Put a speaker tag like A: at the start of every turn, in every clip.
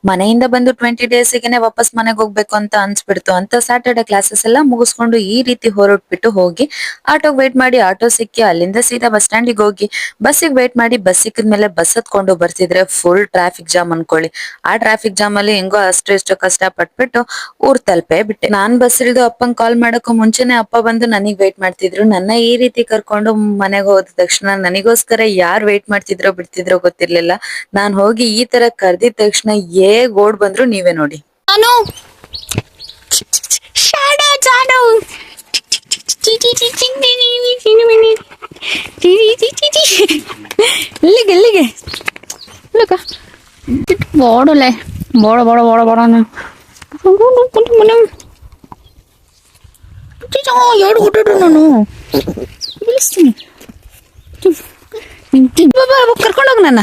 A: ಮನೆಯಿಂದ ಬಂದು 20 ಡೇಸ್ಗೆನೆ ವಾಪಸ್ ಮನೆಗೆ ಹೋಗ್ಬೇಕು ಅಂತ ಅನ್ಸ್ಬಿಡ್ತು ಅಂತ ಸ್ಯಾಟರ್ಡೆ ಕ್ಲಾಸಸ್ ಎಲ್ಲ ಮುಗಿಸ್ಕೊಂಡು ಈ ರೀತಿ ಹೊರಟ್ಬಿಟ್ಟು ಹೋಗಿ ಆಟೋಗ್ ವೇಟ್ ಮಾಡಿ ಆಟೋ ಸಿಕ್ಕಿ ಅಲ್ಲಿಂದ ಸೀದಾ ಬಸ್ ಸ್ಟ್ಯಾಂಡಿಗೆ ಹೋಗಿ ಬಸ್ಸಿಗೆ ವೇಟ್ ಮಾಡಿ ಬಸ್ ಸಿಕ್ಕಿದ್ಮೇಲೆ ಬಸ್ ಹತ್ಕೊಂಡು ಬರ್ತಿದ್ರೆ ಫುಲ್ ಟ್ರಾಫಿಕ್ ಜಾಮ್ ಅನ್ಕೊಳ್ಳಿ. ಆ ಟ್ರಾಫಿಕ್ ಜಾಮ್ ಅಲ್ಲಿ ಹೆಂಗೋ ಅಷ್ಟು ಕಷ್ಟ ಪಟ್ಬಿಟ್ಟು ಊರ್ ತಲುಪೇ ಬಿಟ್ಟೆ. ನಾನ್ ಬಸ್ ಇಳಿದು ಅಪ್ಪಂಗ್ ಕಾಲ್ ಮಾಡಕ್ಕೂ ಮುಂಚೆನೆ ಅಪ್ಪ ಬಂದು ನನಗ್ ವೇಟ್ ಮಾಡ್ತಿದ್ರು. ನನ್ನ ಈ ರೀತಿ ಕರ್ಕೊಂಡು ಮನೆಗೆ ಹೋದ ತಕ್ಷಣ ನನಗೋಸ್ಕರ ಯಾರ್ ವೇಟ್ ಮಾಡ್ತಿದ್ರೋ ಬಿಡ್ತಿದ್ರೋ ಗೊತ್ತಿರ್ಲಿಲ್ಲ. ನಾನ್ ಹೋಗಿ ಈ ತರ ಕರ್ದಿದ ತಕ್ಷಣ ಹೇಗ್ ಓಡ್ ಬಂದ್ರು ನೀವೇ ನೋಡಿ.
B: ನಾನು ಎಲ್ಲಿಗೆ ಬೋಡಲೆ ಬೋಡ ಎರಡು ಹುಟ್ಟು ನಾನು ಬಿಡಿಸ್ತೀನಿ. ಕರ್ಕೊಂಡೋಗ ನನ್ನ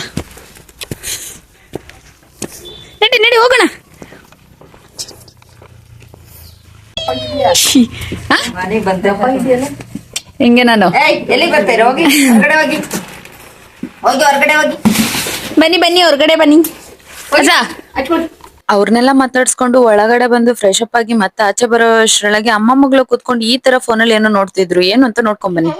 B: ನಡಿ ಹೋಗೋಣ. ಹಿಂಗೆ ನಾನು
A: ಎಲ್ಲಿಗೆ ಬರ್ತೀರ? ಹೋಗಿ ಹೊರಗಡೆ ಹೋಗಿ ಹೊರಗಡೆ ಹೋಗಿ
B: ಬನ್ನಿ ಹೊರಗಡೆ ಬನ್ನಿ.
A: ಅವ್ರನ್ನೆಲ್ಲ ಮಾತಾಡ್ಸ್ಕೊಂಡು ಒಳಗಡೆ ಬಂದು ಫ್ರೆಶ್ ಅಪ್ ಆಗಿ ಮತ್ತೆ ಆಚೆ ಬರೋ ಅಷ್ಟ್ರೊಳಗೆ ಅಮ್ಮ ಮಗಳು ಕುತ್ಕೊಂಡು ಈ ತರ ಫೋನಲ್ಲಿ ಏನೋ ನೋಡ್ತಿದ್ರು. ಏನು ಅಂತ ನೋಡ್ಕೊಂಡ್ ಬನ್ನಿ.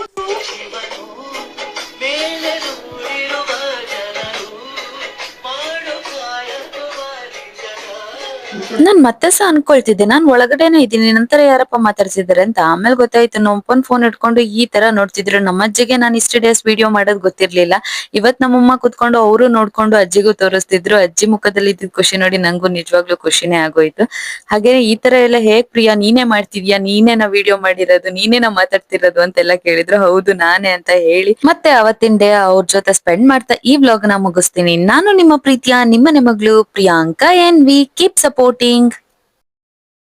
A: ನಾನ್ ಮತ್ತೆ ಸಹ ಅನ್ಕೊಳ್ತಿದ್ದೆ ನಾನ್ ಒಳಗಡೆನೆ ಇದ್ದೀನಿ, ನಂತರ ಯಾರಪ್ಪ ಮಾತಾಡ್ಸಿದಾರೆ ಅಂತ. ಆಮೇಲೆ ಗೊತ್ತಾಯ್ತು ನಮ್ಮಪ್ಪನ್ ಫೋನ್ ಇಟ್ಕೊಂಡು ಈ ತರ ನೋಡ್ತಿದ್ರು. ನಮ್ಮ ಅಜ್ಜಿಗೆ ನಾನ್ ಇಷ್ಟು ಡೇಸ್ ವಿಡಿಯೋ ಮಾಡೋದ್ ಗೊತ್ತಿರ್ಲಿಲ್ಲ. ಇವತ್ ನಮ್ಮಮ್ಮ ಕುತ್ಕೊಂಡು ಅವರು ನೋಡ್ಕೊಂಡು ಅಜ್ಜಿಗೂ ತೋರಿಸ್ತಿದ್ರು. ಅಜ್ಜಿ ಮುಖದಲ್ಲಿ ಇದ್ದಿದ್ ಖುಷಿ ನೋಡಿ ನಂಗೂ ನಿಜವಾಗ್ಲೂ ಖುಷಿನೇ ಆಗೋಯ್ತು. ಹಾಗೆ ಈ ತರ ಎಲ್ಲ ಹೇಗ್ ಪ್ರಿಯಾ ನೀನೇ ಮಾಡ್ತಿದ್ಯಾ, ನೀನೇನ ವಿಡಿಯೋ ಮಾಡಿರೋದು, ನೀನೇನ ಮಾತಾಡ್ತಿರೋದು ಅಂತೆಲ್ಲ ಕೇಳಿದ್ರು. ಹೌದು ನಾನೇ ಅಂತ ಹೇಳಿ ಮತ್ತೆ ಅವತ್ತಿನ ಡೇ ಅವ್ರ ಜೊತೆ ಸ್ಪೆಂಡ್ ಮಾಡ್ತಾ ಈ ವ್ಲಾಗ್ ನ ಮುಗಿಸ್ತೀನಿ. ನಾನು ನಿಮ್ಮ ಪ್ರೀತಿಯ ನಿಮ್ಮ ಮಗಳು ಪ್ರಿಯಾಂಕಾ NV. Keep supporting.